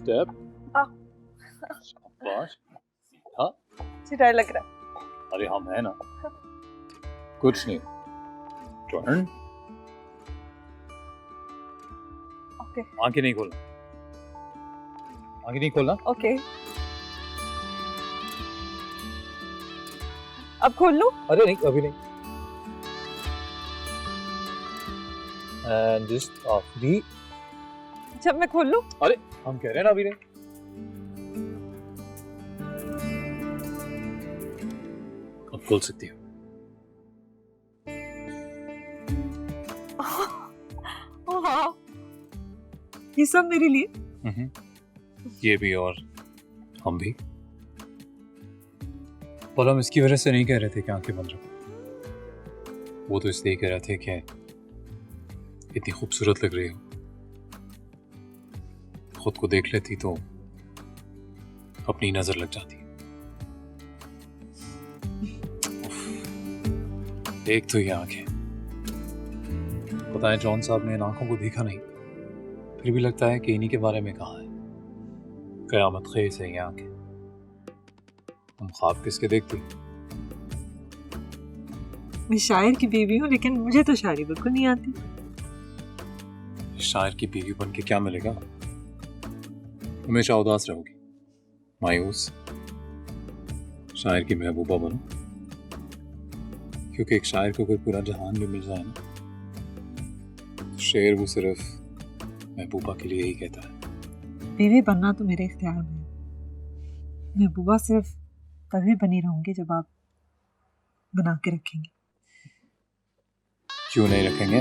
Step. आ। शाबाश। हाँ मुझे डर लग रहा है। अरे हम है ना, कुछ नहीं। टर्न। ओके आंखें नहीं खोलना, आंखें नहीं खोलना। ओके अब खोल लूं? अरे नहीं, अभी नहीं। And just after. जब मैं खोल लूं? अरे हम कह रहे हैं ना अभी नहीं। अब खोल सकती हो। ओह वाह, ये सब मेरे लिए? ये भी और हम भी। पर हम इसकी वजह से नहीं कह रहे थे कि आंखें बंद रखो, वो तो इसलिए कह रहे थे कि इतनी खूबसूरत लग रही हो, खुद को देख लेती तो अपनी नजर लग जाती। एक तो ये आंखें, पता है जॉन साहब ने इन आंखों को देखा नहीं, फिर भी लगता है कि इन्हीं के बारे में कहा है। कयामत खेज है ये आंखें। हम ख्वाब किसके देखते? मैं शायर की बीवी हूँ, लेकिन मुझे तो शायरी बिल्कुल नहीं आती। शायर की बीवी बन के क्या मिलेगा? हमेशा उदास रहोगी, मायूस। शायर की महबूबा बनो, क्योंकि एक शायर को कोई पूरा जहान भी मिल जाए ना, तो शेर वो सिर्फ महबूबा के लिए ही कहता है। बीवी बनना तो मेरे इख्तियार में है। महबूबा सिर्फ तभी बनी रहूंगी जब आप बना के रखेंगे। क्यों नहीं रखेंगे?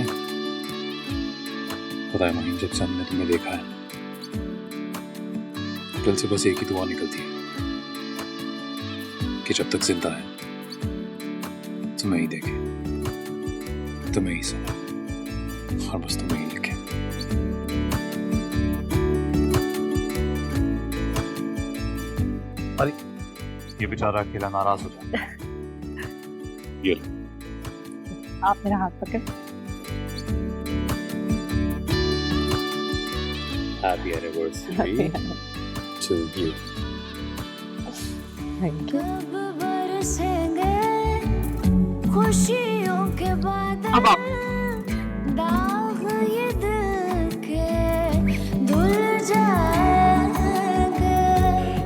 पता है माहिम, जब से हमने तुम्हें देखा है, दिल से बस एक ही दुआ निकलती है कि जब तक जिंदा है तुम्हें ही देखे, तुम्हें ही सुने और बस तुम्हें ही लिखे। अरे ये बेचारा अकेला नाराज हो जाता है। ये लो। आप मेरा हाथ पकड़। Happy anniversary to you. Thank you. खुशियों के बाद अब आप। दाग ये दिल के धुल जाएंगे।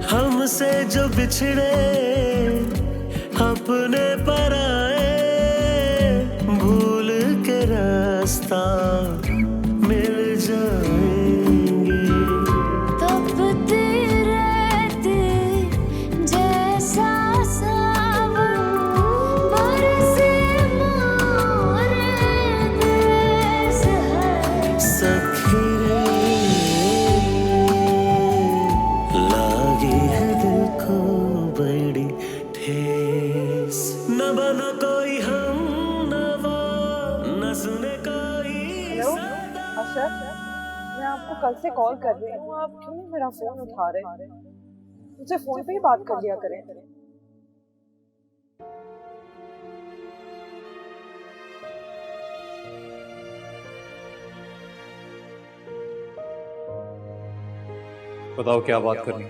हमसे जो बिछड़े अपने पर आए, भूल के रास्ता मिल जाएंगे। तपती रहती जैसा सावन, बरसे मोरे देश है। सखी रे लागी है दिल को बड़ी ठेस, न बना कोई हम नवा, न सुने कोई हेलो अशरफ, मैं आपको कल से कॉल कर रही हूँ, आप क्यों नहीं मेरा फोन उठा रहे? मुझसे फोन पे ही बात कर लिया करें। बताओ क्या बात करनी है?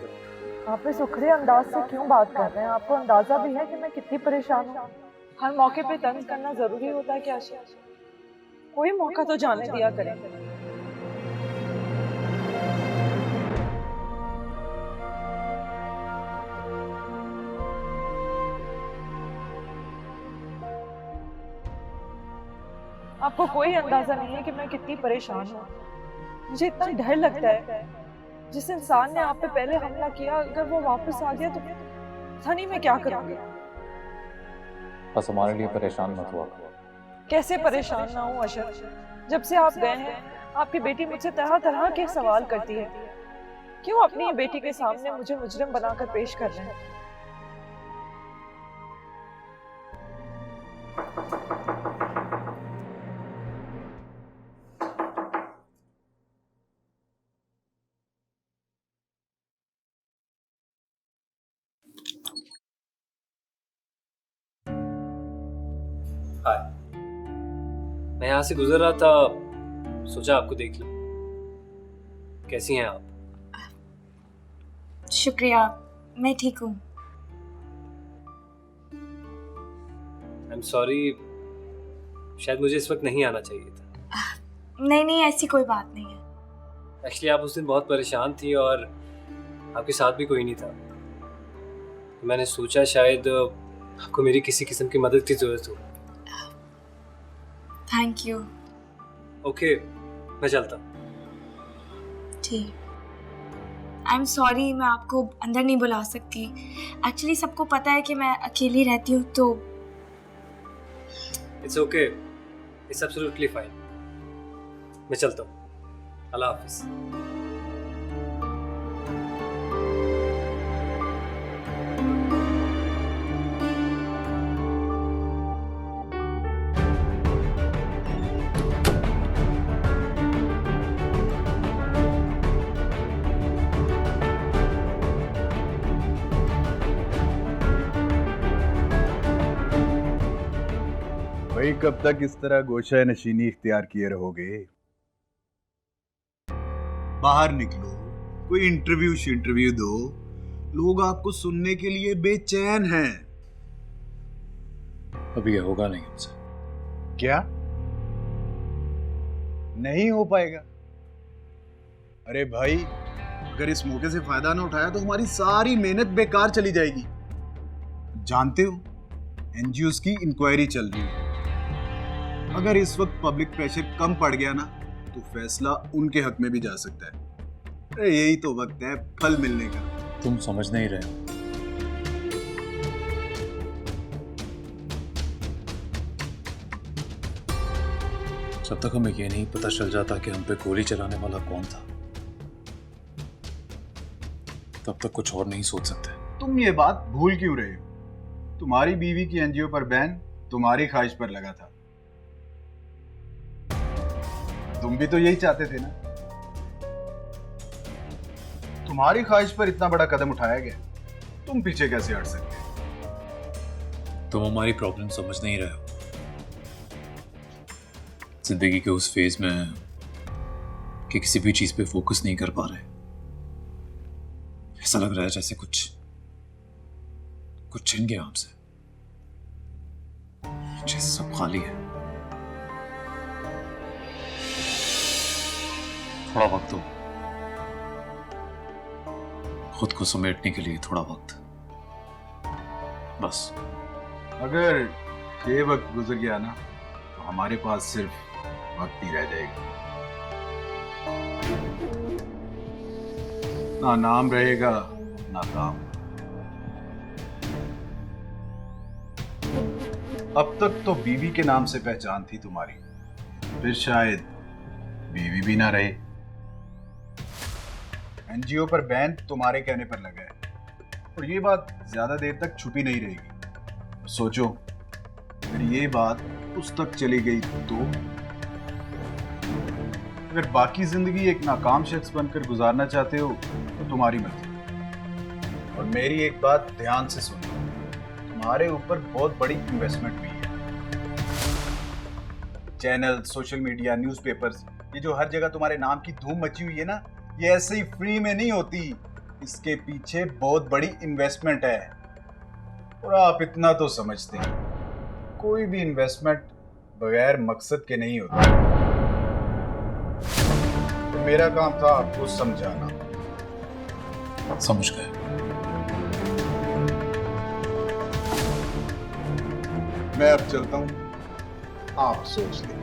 आप इस उखड़े अंदाज से क्यों बात कर रहे हैं? आपको अंदाजा भी है कि मैं कितनी परेशान हूँ? हर मौके पे तंज करना जरूरी होता है क्या? कोई मौका तो जाने दिया करें। आपको कोई अंदाजा नहीं है कि मैं कितनी परेशान हूँ। मुझे इतना डर लगता है, जिस इंसान ने आप पे पहले हमला किया, अगर वो वापस आ गया तो सनी मैं क्या करूँगी? बस हमारे लिए परेशान मत हुआ। कैसे परेशान ना हूँ अशर? जब से आप गए हैं, आपकी बेटी मुझसे तरह तरह के सवाल करती है। क्यों अपनी बेटी के सामने मुझे मुजरिम बनाकर पेश कर रहे हैं? हाय, मैं यहाँ से गुजर रहा था, सोचा आपको देख लूं। कैसी हैं आप? शुक्रिया, मैं ठीक हूँ। आई एम सॉरी, शायद मुझे इस वक्त नहीं आना चाहिए था। नहीं, ऐसी कोई बात नहीं है। एक्चुअली आप उस दिन बहुत परेशान थी और आपके साथ भी कोई नहीं था। तो मैंने सोचा शायद आपको मेरी किसी किस्म की मदद की ज़रूरत हो। Thank you. ओके, मैं चलता हूँ। ठीक। आई एम सॉरी, मैं आपको अंदर नहीं बुला सकती। एक्चुअली सबको पता है कि मैं अकेली रहती हूँ तो। It's okay, it's absolutely fine. मैं चलता हूँ। अल्लाह हाफिज़। भाई कब तक इस तरह गोशा नशीनी इख्तियार किए रहोगे? बाहर निकलो, कोई इंटरव्यू दो। लोग आपको सुनने के लिए बेचैन हैं। अभी ये होगा नहीं हमसे। क्या नहीं हो पाएगा? अरे भाई, अगर इस मौके से फायदा ना उठाया तो हमारी सारी मेहनत बेकार चली जाएगी। जानते हो, एनजीओस की इंक्वायरी चल रही है। अगर इस वक्त पब्लिक प्रेशर कम पड़ गया ना तो फैसला उनके हक में भी जा सकता है। अरे यही तो वक्त है फल मिलने का। तुम समझ नहीं रहे हो। जब तक हमें ये नहीं पता चल जाता कि हम पे गोली चलाने वाला कौन था, तब तक कुछ और नहीं सोच सकते। तुम ये बात भूल क्यों रहे हो? तुम्हारी बीवी की एनजीओ पर बैन तुम्हारी ख्वाहिश पर लगा था। तुम भी तो यही चाहते थे ना। तुम्हारी ख्वाहिश पर इतना बड़ा कदम उठाया गया, तुम पीछे कैसे हट सकते? तुम हमारी प्रॉब्लम समझ नहीं रहे हो। जिंदगी के उस फेज में हैं कि किसी भी चीज पे फोकस नहीं कर पा रहे। ऐसा लग रहा है जैसे कुछ छिन गया हमसे, जैसे सब खाली है। थोड़ा वक्त दो, खुद को समेटने के लिए थोड़ा वक्त, बस। अगर ये वक्त गुजर गया ना तो हमारे पास सिर्फ वक्त ही रह जाएगा। ना नाम रहेगा ना काम। अब तक तो बीवी के नाम से पहचान थी तुम्हारी, फिर शायद बीवी भी ना रहे। एनजीओ पर बैन तुम्हारे कहने पर लगा है और ये बात ज्यादा देर तक छुपी नहीं रहेगी। सोचो, अगर ये बात उस तक चली गई तो? अगर बाकी जिंदगी एक नाकाम शख्स बनकर गुजारना चाहते हो तो तुम्हारी मर्जी। और मेरी एक बात ध्यान से सुनो, तुम्हारे ऊपर बहुत बड़ी इन्वेस्टमेंट हुई है। चैनल, सोशल मीडिया, न्यूज़पेपर्स, ये जो हर जगह तुम्हारे नाम की धूम मची हुई है ना, ये ऐसे ही फ्री में नहीं होती। इसके पीछे बहुत बड़ी इन्वेस्टमेंट है। और आप इतना तो समझते हैं, कोई भी इन्वेस्टमेंट बगैर मकसद के नहीं होता। तो मेरा काम था आपको समझाना। समझ गए। मैं अब चलता हूं, आप सोच लें।